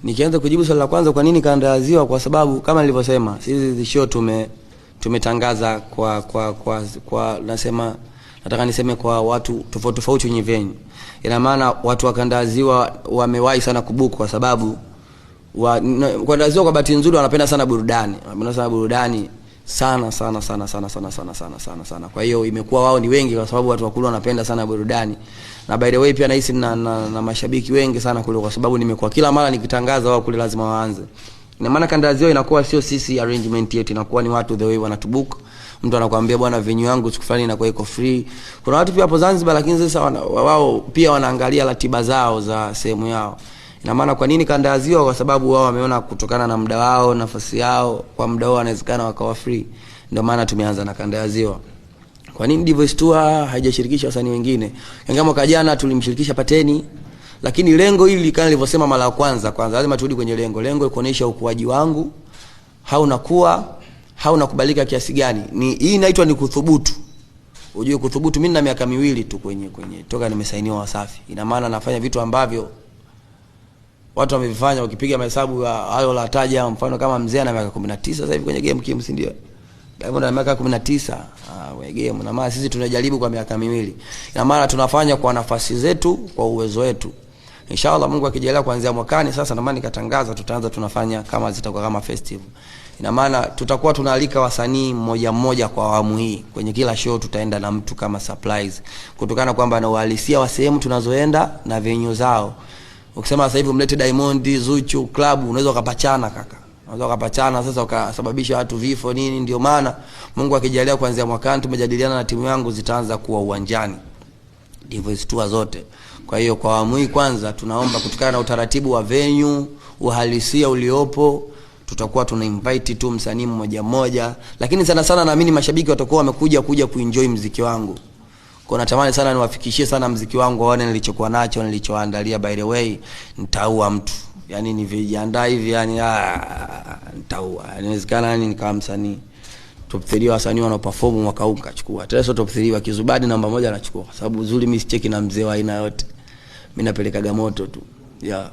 Nikianza kujibu swali la kwanza kwa nini kanda ya Ziwa, kwa sababu kama nilivyosema sisi show tumetangaza kwa nataka niseme kwa watu tofauti tofauti wenye venue. Ina maana watu wa kanda ya Ziwa wamewahi sana kubuku kwa sababu kanda ya Ziwa kwa bahati nzuri wanapenda sana burudani. Wanapenda sana burudani sana. Kwa hiyo imekuwa wao ni wengi kwa sababu watu wakulu wanapenda sana burudani. Na by the way pia nahisi na mashabiki wengi sana kule kwa sababu nimekuwa kila mara nikitangaza wao kule lazima waanze. Ina maana kanda ya Ziwa inakuwa sio sisi arrangement yetu, inakuwa ni watu the way wanatubook. Mtu anakuambia bwana venue yangu siku fulani inakuwa iko free. Kuna watu pia hapo Zanzibar lakini sasa wao pia wanaangalia ratiba zao za sehemu yao. Ina maana kwa nini kanda ya Ziwa? Kwa sababu wao wameona kutokana na muda wao, nafasi yao, kwa muda wao inawezekana wakawa free. Ndio maana tumeanza na kanda ya Ziwa. Kwa nini Divoice Tour haijashirikisha wasanii wengine? Kama mwaka jana tulimshirikisha Pateni, lakini lengo hili kama nilivyosema mara ya kwanza lazima turudi kwenye lengo. Lengo ni kuonesha ukuaji wangu, haunakubalika kiasi gani. Hii inaitwa ni kuthubutu. Unajua kuthubutu, mimi na miaka 2 tu kwenye toka nimesainiwa Wasafi. Ina maana nafanya vitu ambavyo watu wamevifanya. Ukipiga mahesabu hayo la taja, mfano kama mzee ana miaka 19 sasa hivi kwenye game Kim, si ndio? Diamond ana miaka 19 kwenye game, na maana sisi tunajaribu kwa miaka 2. Ina maana tunafanya kwa nafasi zetu, kwa uwezo wetu. Inshallah Mungu akijalia kuanzia mwakani sasa, na maana nikatangaza tutaanza tunafanya kama zitakuwa kama festival. Ina maana tutakuwa tunaalika wasanii mmoja mmoja kwa awamu hii. Kwenye kila show tutaenda na mtu kama surprise, kutokana kwamba na uhalisia wa sehemu tunazoenda na venue zao. Ukisema sasa hivi umlete Diamond, Zuchu, club, unaweza ukapachana kaka. Unaweza ukapachana sasa ukasababisha watu vifo nini. Ndio maana Mungu akijalia kuanzia mwakani tumejadiliana na timu yangu zitaanza kuwa uwanjani Divoice Tour zote. Kwa hiyo kwa awamu hii kwanza tunaomba kutokana na utaratibu wa venue, uhalisia uliopo, tutakuwa tuna invite tu msanii mmoja mmoja, lakini sana naamini mashabiki watakuwa wamekuja kuenjoy muziki wangu. Kwa natamani sana niwafikishie sana muziki wangu, waone nilichokuwa nacho, nilichoandalia. By the way, nitaua mtu. Yaani nivijiandaa hivi yani nitaua. Inawezekana yani nikawa msanii top 3 wasanii wanao perform mwaka huu kachukua. Tena sio top 3 wa Kizubadi namba 1 anachukua. Kwa sababu uzuri mimi sicheki na mzee wa aina yote. Mimi napelekaga moto tu. Yeah.